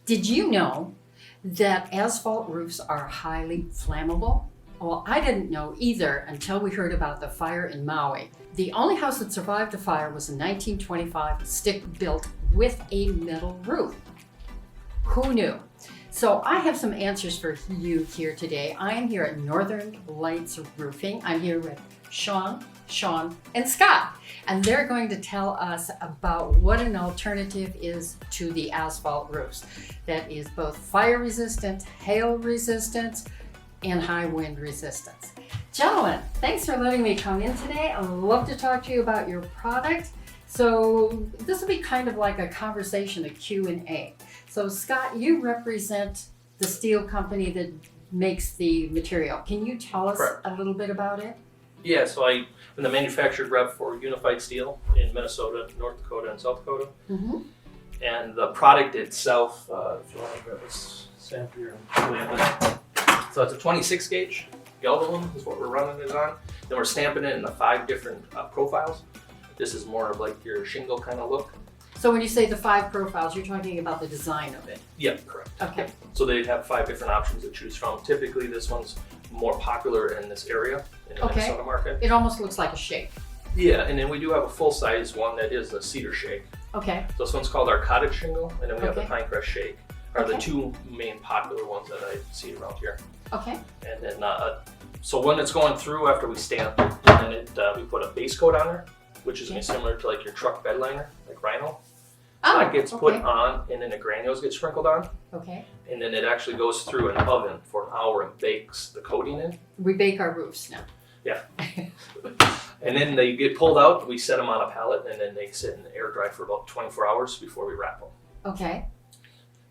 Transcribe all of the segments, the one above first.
Did you know that asphalt roofs are highly flammable? Well, I didn't know either until we heard about the fire in Maui. The only house that survived the fire was a 1925 stick built with a metal roof. Who knew? So I have some answers for you here today. I am here at Northern Lights Roofing. I'm here with Sean, and Scott, and they're going to tell us about what an alternative is to the asphalt roofs that is both fire resistant, hail resistant, and high wind resistance. Gentlemen, thanks for letting me come in today. I'd love to talk to you about your product. So this will be kind of like a conversation, a Q&A. So Scott, you represent the steel company that makes the material. Can you tell us Correct. a little bit about it? Yeah, so I'm the manufactured rep for Unified Steel in Minnesota, North Dakota, and South Dakota. Mm-hmm. And the product itself, if you want to grab this sample here. So it's a 26 gauge galvanum is what we're running it on. Then we're stamping it in the 5 different profiles. This is more of like your shingle kind of look. So when you say the 5 profiles, you're talking about the design of it. Yeah, correct. Okay. So they have 5 different options to choose from. Typically, this one's more popular in this area, in the Minnesota market. It almost looks like a shake. Yeah, and then we do have a full-size one that is a cedar shake. Okay. So this one's called our cottage shingle, and then we have the Okay. Pinecrest shake, are the Okay. 2 main popular ones that I see around here. Okay. And then, so when it's going through after we stamp it, then we put a base coat on there, which is gonna be similar to like your truck bed liner, like Rhino. So that gets put on, and then the granules get sprinkled on, Okay. and then it actually goes through an oven for an hour and bakes the coating in. We bake our roofs now. Yeah. And then they get pulled out, we set them on a pallet, and then they sit in the air dry for about 24 hours before we wrap them. Okay.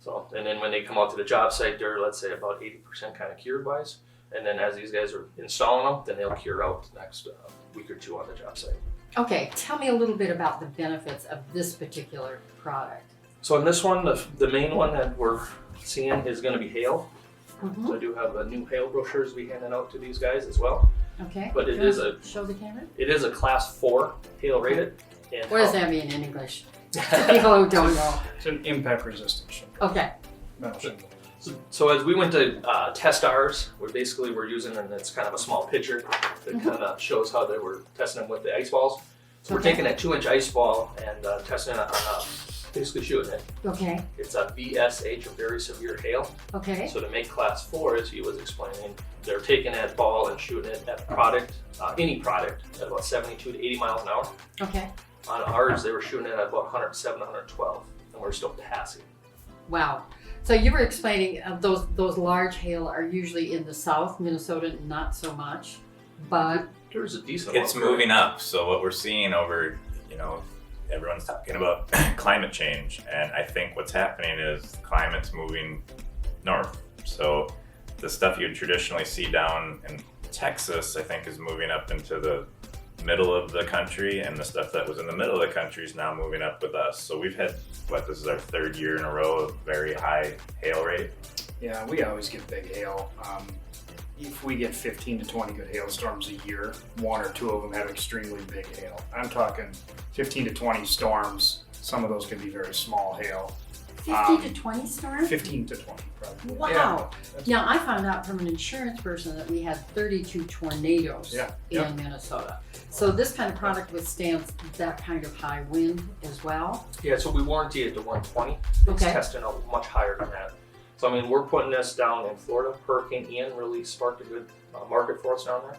So, and then when they come out to the job site, they're, let's say, about 80% kind of cured wise. And then as these guys are installing them, then they'll cure out the next week or 2 on the job site. Okay. Tell me a little bit about the benefits of this particular product. So in this one, the main one that we're seeing is going to be hail. Mm-hmm. So I do have a new hail brochures we handing out to these guys as well. Okay. But it Do you is want to show the camera. It is a class 4 hail rated. And What does that mean in English? People who don't know. It's an impact resistant shingle. Okay. Metal shingle. So as we went to test ours, we're using, and it's kind of a small picture that kind of shows how they were testing them with the ice balls. So we're taking that 2-inch ice ball and testing it on basically shooting it. Okay. It's a VSH, a very severe hail. Okay. So to make class 4, as he was explaining, they're taking that ball and shooting it at product, any product, at about 72 to 80 miles an hour. Okay. On ours, they were shooting it at about 107 to 112, and we're still passing. Wow. So you were explaining those large hail are usually in the south, Minnesota, not so much, but There's a decent It's one. moving up. So what we're seeing over, everyone's talking about climate change, and I think what's happening is climate's moving north. So the stuff you'd traditionally see down in Texas, I think, is moving up into the middle of the country, and the stuff that was in the middle of the country is now moving up with us. So we've had, this is our 3rd year in a row of very high hail rate. Yeah, we always get big hail. If we get 15 to 20 good hailstorms a year, 1 or 2 of them have extremely big hail. I'm talking 15 to 20 storms. Some of those can be very small hail. 50 to 20 storms? 15 to 20, probably. Wow. Yeah, Now, I found out from an insurance person that we had 32 tornadoes Yeah. in Minnesota. So this kind of product withstands that kind of high wind as well. Yeah, so we warranty it to 120. It's Okay. testing out much higher than that. So, I mean, we're putting this down in Florida. Hurricane Ian really sparked a good market for us down there.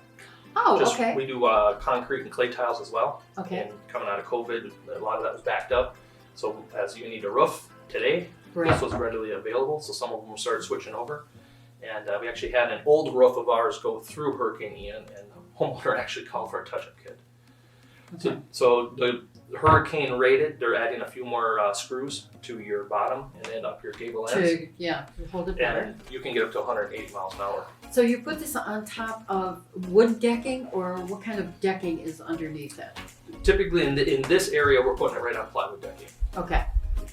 Oh, Just, okay. We do concrete and clay tiles as well. Okay. And coming out of COVID, a lot of that was backed up. So as you need a roof today, Right. this was readily available. So some of them started switching over. And we actually had an old roof of ours go through Hurricane Ian, and the homeowner actually called for a touch-up kit. Okay. So the hurricane rated, they're adding a few more screws to your bottom and then up your gable ends. To hold it better. And you can get up to 180 miles an hour. So you put this on top of wood decking, or what kind of decking is underneath it? Typically in this area, we're putting it right on plywood decking. Okay.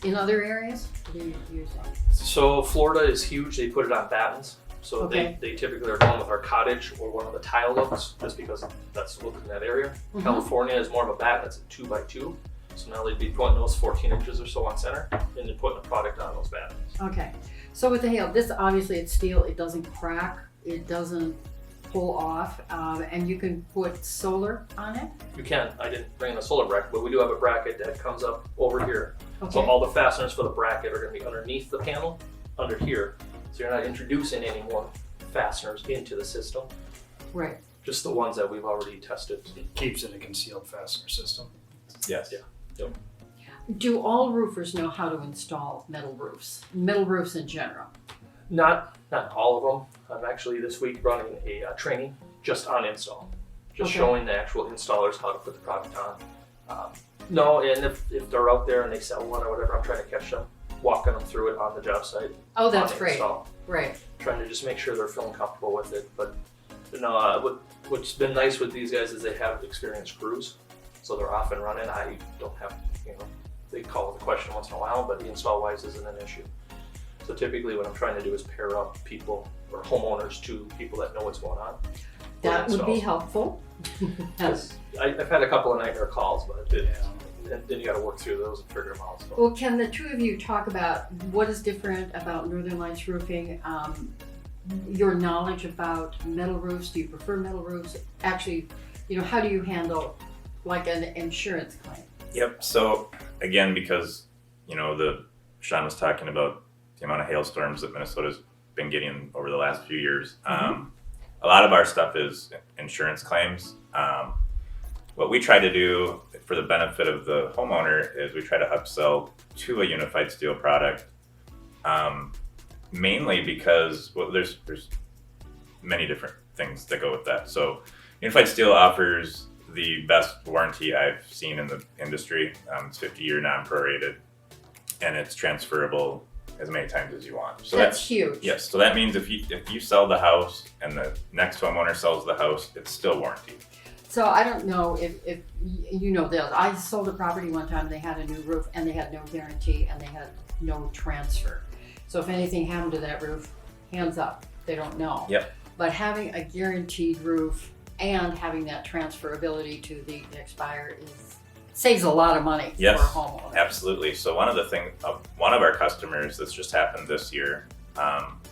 In other areas, what do you use that? So Florida is huge. They put it on battens. So Okay. they typically are going with our cottage or one of the tile looks, just because that's the look in that area. Mhm. California is more of a batten. It's a 2x2. So now they'd be putting those 14 inches or so on center, and then putting the product on those batteries. Okay. So with the hail, this obviously it's steel. It doesn't crack. It doesn't pull off, and you can put solar on it. You can. I didn't bring in a solar bracket, but we do have a bracket that comes up over here. Okay. So all the fasteners for the bracket are going to be underneath the panel, under here. So you're not introducing any more fasteners into the system. Right. Just the ones that we've already tested. It keeps it a concealed fastener system. Yes. Yeah. Do all roofers know how to install metal roofs in general? Not all of them. I'm actually this week running a training just on install, just Okay. showing the actual installers how to put the product on. No, and if they're out there and they sell one or whatever, I'm trying to catch them, walking them through it on the job site. Oh, that's on great. install. Right. Trying to just make sure they're feeling comfortable with it. But no, what's been nice with these guys is they have experienced crews, so they're off and running. I don't have, they call the question once in a while, but the install wise isn't an issue. So typically what I'm trying to do is pair up people or homeowners to people that know what's going on. That would be Installs. helpful. 'Cause I've had a couple of nightmare calls, but then you got to work through those and figure them out. So. Well, can the two of you talk about what is different about Northern Lights Roofing? Your knowledge about metal roofs. Do you prefer metal roofs? Actually, how do you handle like an insurance claim? Yep. So again, because Sean was talking about the amount of hailstorms that Minnesota's been getting over the last few years. A lot of our stuff is insurance claims. What we try to do for the benefit of the homeowner is we try to upsell to a unified steel product, mainly because there's many different things that go with that. So unified steel offers the best warranty I've seen in the industry. It's 50-year non-prorated, and it's transferable as many times as you want. So That's huge. Yes, so that means if you sell the house and the next homeowner sells the house, it's still warranted. So I don't know if you know this. I sold a property one time. They had a new roof and they had no guarantee and they had no transfer. So if anything happened to that roof, hands up. They don't know. Yep. But having a guaranteed roof and having that transferability to the expired saves a lot of money Yes, for a homeowner. absolutely. So one of our customers that's just happened this year.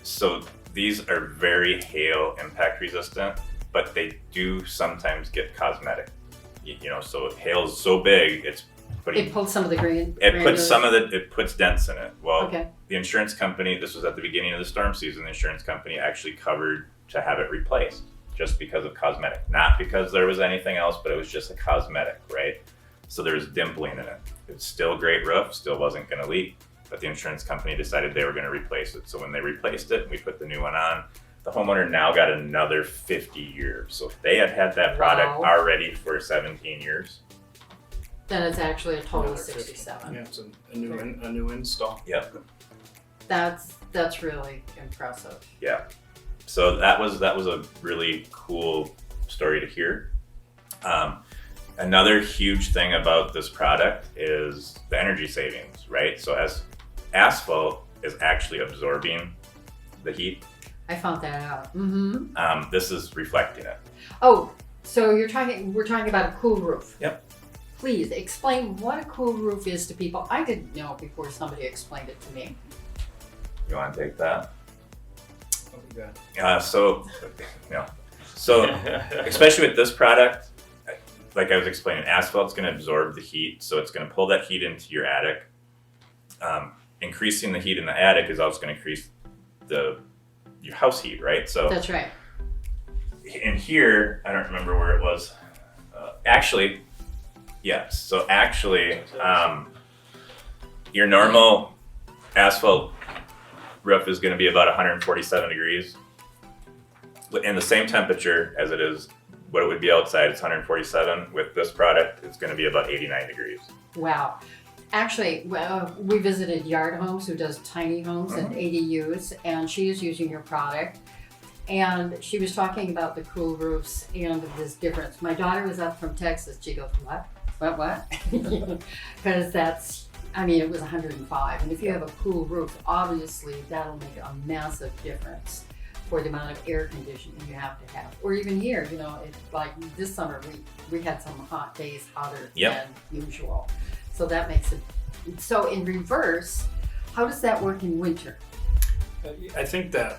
So these are very hail impact resistant, but they do sometimes get cosmetic. So if hail's so big, it pulls some of the green. it puts dents in it. Well, Okay. the insurance company, this was at the beginning of the storm season, the insurance company actually covered to have it replaced just because of cosmetic. Not because there was anything else, but it was just a cosmetic, right? So there was dimpling in it. It's still a great roof, still wasn't going to leak, but the insurance company decided they were going to replace it. So when they replaced it, we put the new one on. The homeowner now got another 50 years. So if they had that product Wow. already for 17 years. Then it's actually a total of Another 50. 67. Yeah, it's a new install. Yep. That's really impressive. Yeah. So that was a really cool story to hear. Another huge thing about this product is the energy savings, right? So as asphalt is actually absorbing the heat, I found that out. Mm-hmm. this is reflecting it. Oh, so we're talking about a cool roof. Yep. Please explain what a cool roof is to people. I didn't know before somebody explained it to me. You want to take that? What we got? So especially with this product, like I was explaining, asphalt's going to absorb the heat, so it's going to pull that heat into your attic. Increasing the heat in the attic is also going to increase your house heat, right? So That's right. in here, I don't remember where it was. Actually, yes. So actually, your normal asphalt roof is going to be about 147 degrees. In the same temperature as it is what it would be outside, it's 147. With this product, it's going to be about 89 degrees. Wow. Actually, we visited Yard Homes, who does tiny homes and ADUs, and she is using your product. And she was talking about the cool roofs and this difference. My daughter was up from Texas. She goes, what? Because it was 105. And if you have a cool roof, obviously that'll make a massive difference for the amount of air conditioning you have to have. Or even here, like this summer, we had some hot days, hotter Yep. than usual. So that makes it. So in reverse, how does that work in winter? I think that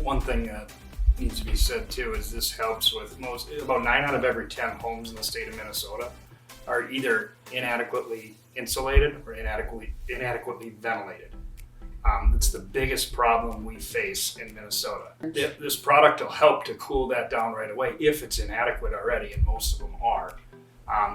one thing that needs to be said too is this helps with about 9 out of every 10 homes in the state of Minnesota are either inadequately insulated or inadequately ventilated. It's the biggest problem we face in Minnesota. This product will help to cool that down right away if it's inadequate already, and most of them are.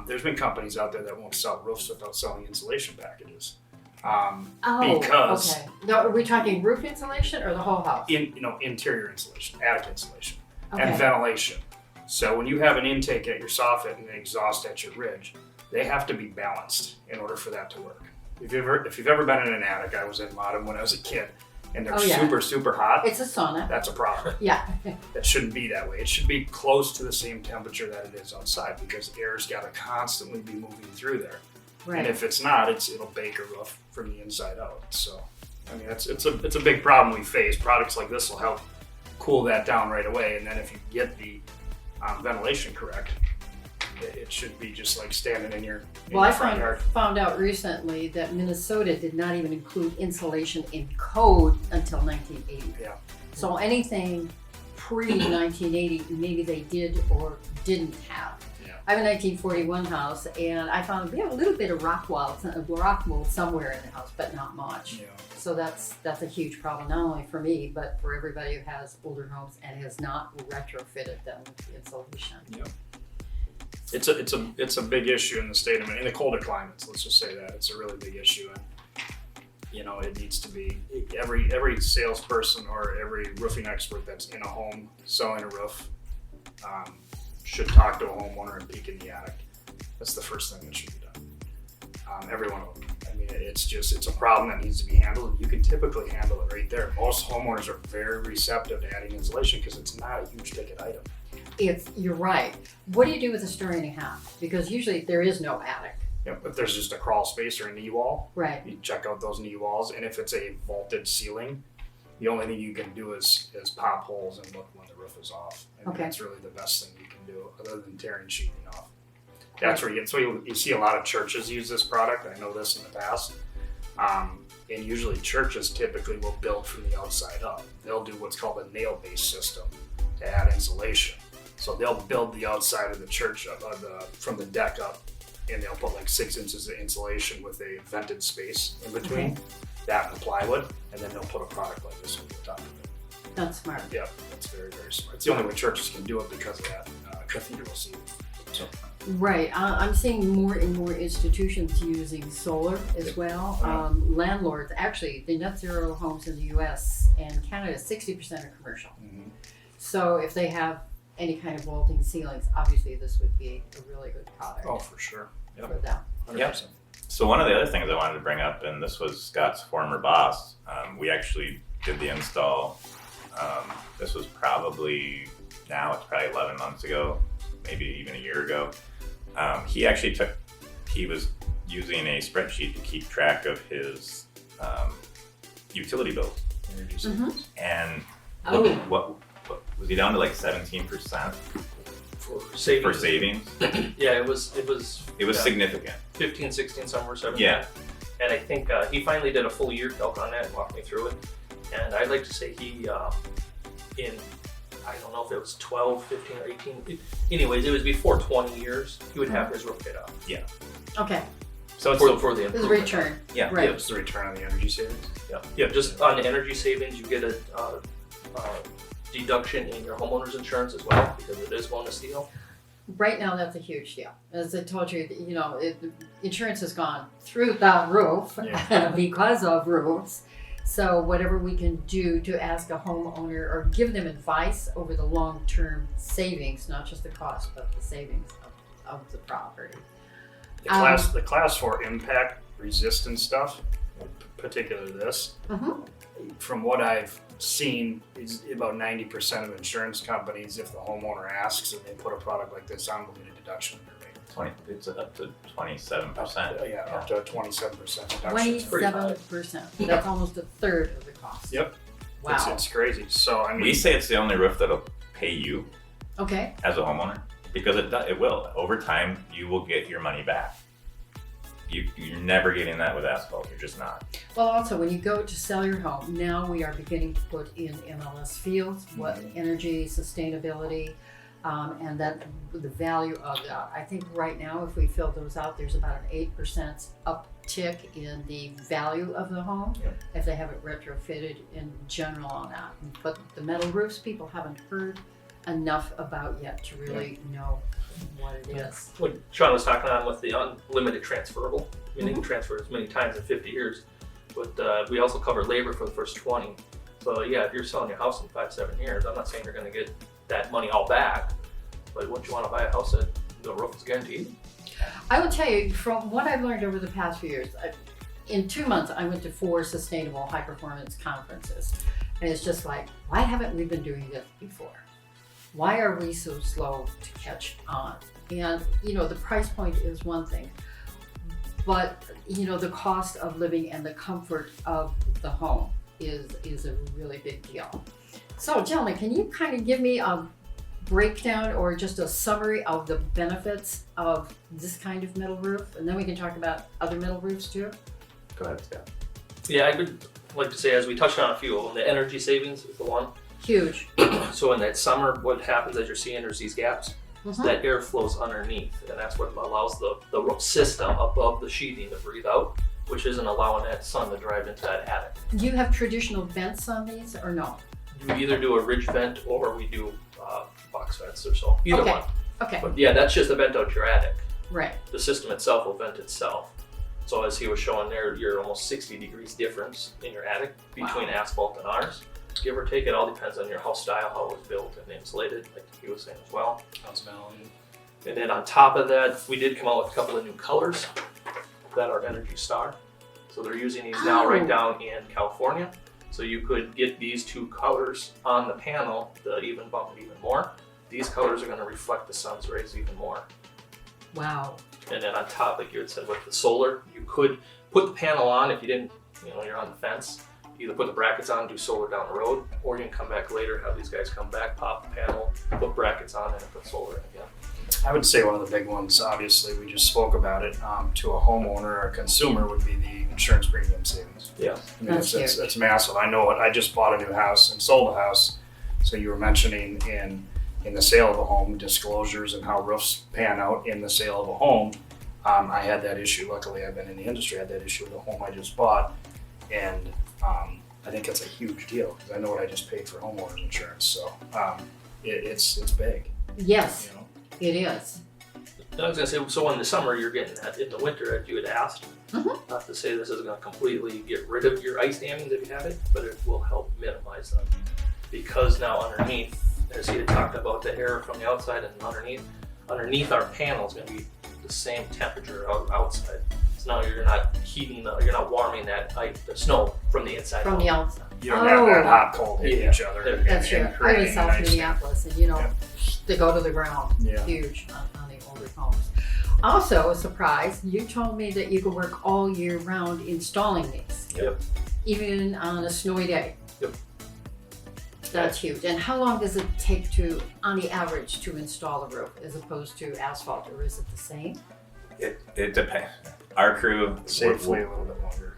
There's been companies out there that won't sell roofs without selling insulation packages. Because okay. No, are we talking roof insulation or the whole house? Interior insulation, attic insulation, Okay. and ventilation. So when you have an intake at your soffit and an exhaust at your ridge, they have to be balanced in order for that to work. If you've ever been in an attic, I was in Maui when I was a kid, and they're super, super hot. It's a sauna. That's a problem. Yeah. That shouldn't be that way. It should be close to the same temperature that it is outside, because air's got to constantly be moving through there. Right. And if it's not, it'll bake a roof from the inside out. So, I mean, it's a big problem we face. Products like this will help cool that down right away. And then if you get the ventilation correct, it should be just like standing in your front yard. Found out recently that Minnesota did not even include insulation in code until 1980. Yeah. So anything pre-1980, maybe they did or didn't have. Yeah. I have a 1941 house, and I found we have a little bit of rock mold somewhere in the house, but not much. Yeah. So that's a huge problem, not only for me, but for everybody who has older homes and has not retrofitted them with insulation. Yeah. It's a big issue in the state of Maine, in the colder climates. Let's just say that it's a really big issue, and it needs to be every salesperson or every roofing expert that's in a home selling a roof should talk to a homeowner and peek in the attic. That's the first thing that should be done. Every one of them. I mean, it's a problem that needs to be handled, and you can typically handle it right there. Most homeowners are very receptive to adding insulation because it's not a huge ticket item. You're right. What do you do with a story and a half? Because usually there is no attic. Yeah, if there's just a crawl space or a knee wall, Right. you check out those knee walls, and if it's a vaulted ceiling, the only thing you can do is pop holes and look when the roof is off. I mean, Okay. That's really the best thing you can do, other than tearing sheeting off. That's where you see a lot of churches use this product. I know this in the past. And usually churches typically will build from the outside up. They'll do what's called a nail-based system to add insulation. So they'll build the outside of the church from the deck up, and they'll put like 6 inches of insulation with a vented space in between, that and the plywood, and then they'll put a product like this over the top of it. That's smart. Yeah, that's very, very smart. It's the only way churches can do it because of that cathedral seat. So, Right. I'm seeing more and more institutions using solar as well. Landlords, actually, the net zero homes in the U.S. and Canada, 60% are commercial. mhm. So if they have any kind of vaulting ceilings, obviously this would be a really good product Oh, for sure. for them. 100%. So one of the other things I wanted to bring up, and this was Scott's former boss, we actually did the install. This was probably 11 months ago, maybe even a year ago. He was using a spreadsheet to keep track of his utility bills. Energy Mhm. savings. And Oh. what was he down to, like 17% For for savings. savings? Yeah, it was It was Yeah. significant. 15, 16, somewhere 17. Yeah. And I think he finally did a full year calc on that and walked me through it. And I'd like to say he, I don't know if it was 12, 15, or 18. Anyways, it was before 20 years, he would have his roof paid off. Okay. So it's For the This is improvement. return. Yeah. Right. It's the return on the energy savings. Yeah, just on the energy savings, you get a deduction in your homeowner's insurance as well, because it is bonus deal. Right now, that's a huge deal. As I told you, insurance has gone through the roof because of roofs. So whatever we can do to ask a homeowner or give them advice over the long-term savings, not just the cost, but the savings of the property. The class 4 impact resistant stuff, particularly this, Mhm. from what I've seen, is about 90% of insurance companies, if the homeowner asks and they put a product like this on, will get a deduction in their rate. It's up to 27%. Up to a 27% deduction. It's pretty high. 27%. That's almost a third of the cost. Yep. Wow. It's crazy. So, I mean, We say it's the only roof that'll pay you Okay. as a homeowner, because it will. Over time, you will get your money back. You're never getting that with asphalt. You're just not. Well, also, when you go to sell your home, now we are beginning to put in MLS fields, what energy, sustainability, and that the value of that. I think right now, if we fill those out, there's about an 8% uptick in the value of the home if they have it retrofitted in general on that. But the metal roofs, people haven't heard enough about yet to really know what it is. What Sean was talking on with the unlimited transferable, meaning you can transfer as many times in 50 years. But we also cover labor for the first 20. So yeah, if you're selling your house in 5-7 years, I'm not saying you're going to get that money all back, but wouldn't you want to buy a house that the roof is guaranteed? I will tell you, from what I've learned over the past few years, in 2 months I went to 4 sustainable high performance conferences, and it's just like, why haven't we been doing this before? Why are we so slow to catch on? And the price point is one thing, but the cost of living and the comfort of the home is a really big deal. So gentlemen, can you kind of give me a breakdown or just a summary of the benefits of this kind of metal roof, and then we can talk about other metal roofs too? Go ahead, Scott. Yeah, I would like to say, as we touched on a few of them, the energy savings is the one. Huge. So in that summer, what happens as you're seeing there's these gaps, that air flows underneath, and that's what allows the roof system above the sheeting to breathe out, which isn't allowing that sun to drive into that attic. Do you have traditional vents on these or no? You either do a ridge vent or we do box vents or so. Either one. Okay. But yeah, that's just a vent out your attic. Right. The system itself will vent itself. So as he was showing there, you're almost 60 degrees difference in your attic between asphalt and ours. Give or take, it all depends on your house style, how it was built and insulated, like he was saying as well. And then on top of that, we did come out with a couple of new colors that are Energy Star. So they're using these now right down in California. So you could get these 2 colors on the panel to even bump it even more. These colors are going to reflect the sun's rays even more. Wow. And then on top, like you had said with the solar, you could put the panel on if you didn't, you're on the fence. Either put the brackets on, do solar down the road, or you can come back later, have these guys come back, pop the panel, put brackets on, and put solar in again. I would say one of the big ones, obviously, we just spoke about it, to a homeowner or a consumer would be the insurance premium savings. Yeah. I mean, it's massive. I know it. I just bought a new house and sold a house. So you were mentioning in the sale of a home, disclosures and how roofs pan out in the sale of a home. I had that issue. Luckily, I've been in the industry. I had that issue with the home I just bought. And I think it's a huge deal because I know what I just paid for homeowners insurance. So it's big. Yes, it is. I was going to say, so in the summer you're getting that. In the winter, as you had asked, not to say this is going to completely get rid of your ice dammings if you have it, but it will help minimize them. Because now underneath, as he had talked about, the air from the outside and underneath our panel is going to be the same temperature outside. So now you're not you're not warming the snow from the inside. From the outside. You don't have that hot cold hitting each other. That's true. I was in South Minneapolis, and they go to the ground. Yeah. Huge on the older homes. Also, a surprise, you told me that you could work all year round installing these. Yep. Even on a snowy day. Yep. That's huge. And how long does it take on the average, to install a roof as opposed to asphalt, or is it the same? It depends. Our crew, Safely a little bit longer.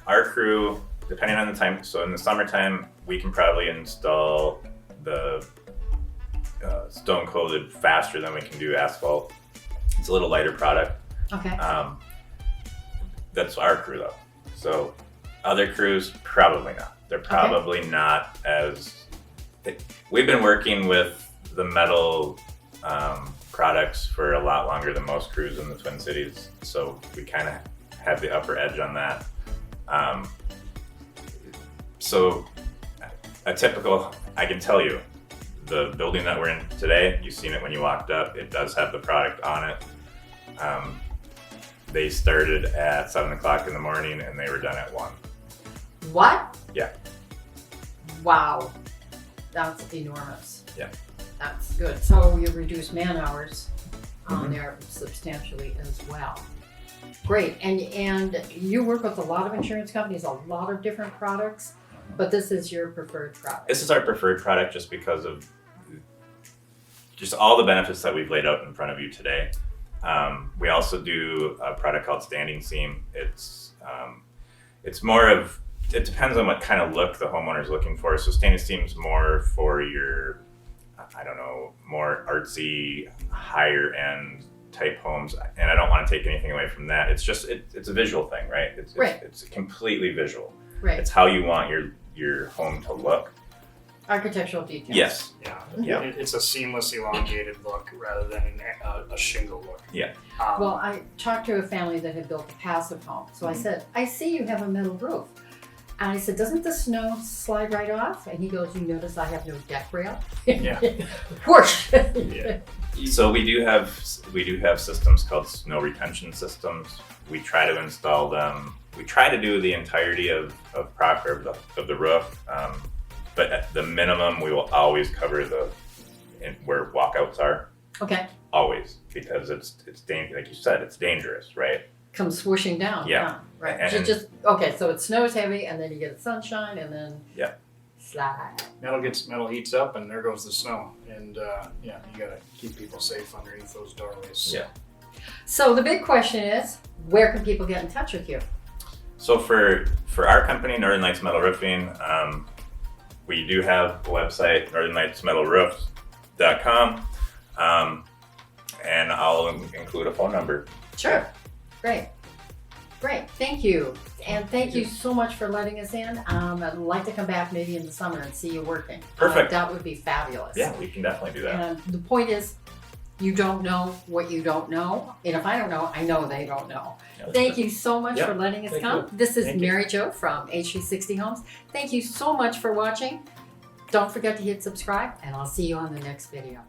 Our crew, depending on the time, so in the summertime, we can probably install the stone coated faster than we can do asphalt. It's a little lighter product. Okay. That's our crew though. So other crews, probably not. They're probably not as, we've been working with the metal products for a lot longer than most crews in the Twin Cities, so we kind of have the upper edge on that. So a typical, I can tell you, the building that we're in today, you've seen it when you walked up, it does have the product on it. They started at 7 o'clock in the morning and they were done at 1. What? Yeah. Wow. That's enormous. Yeah. That's good. So you reduce man hours on there substantially as well. Great. And you work with a lot of insurance companies, a lot of different products, but this is your preferred product. This is our preferred product just because of just all the benefits that we've laid out in front of you today. We also do a product called standing seam. It's more of, it depends on what kind of look the homeowner is looking for. So standing seam is more for your, I don't know, more artsy, higher end type homes. And I don't want to take anything away from that. It's just, it's a visual thing, right? It's completely visual. Right. It's how you want your home to look. Architectural details. Yes. Yeah. It's a seamless, elongated look rather than a shingle look. Yeah. Well, I talked to a family that had built a passive home. So I said, I see you have a metal roof. And I said, doesn't the snow slide right off? And he goes, you notice I have no deck rail? Yeah. Whoosh! Yeah. So we do have systems called snow retention systems. We try to install them. We try to do the entirety of the roof, but at the minimum, we will always cover where walkouts are. Okay. Always, because it's like you said, it's dangerous, right? Comes swooshing down. Yeah. Right. And- Okay, so it snows heavy and then you get sunshine and then slide. Metal heats up and there goes the snow. And you gotta keep people safe underneath those doorways. Yeah. So the big question is, where can people get in touch with you? So for our company, Northern Lights Metal Roofing, we do have a website, northernlightsmetalroofs.com, and I'll include a phone number. Sure. Great. Thank you. And thank you so much for letting us in. I'd like to come back maybe in the summer and see you working. Perfect. That would be fabulous. Yeah, we can definitely do that. And the point is, you don't know what you don't know. And if I don't know, I know they don't know. Thank you so much for letting us come. This is Mary Jo from H360 Homes. Thank you so much for watching. Don't forget to hit subscribe, and I'll see you on the next video.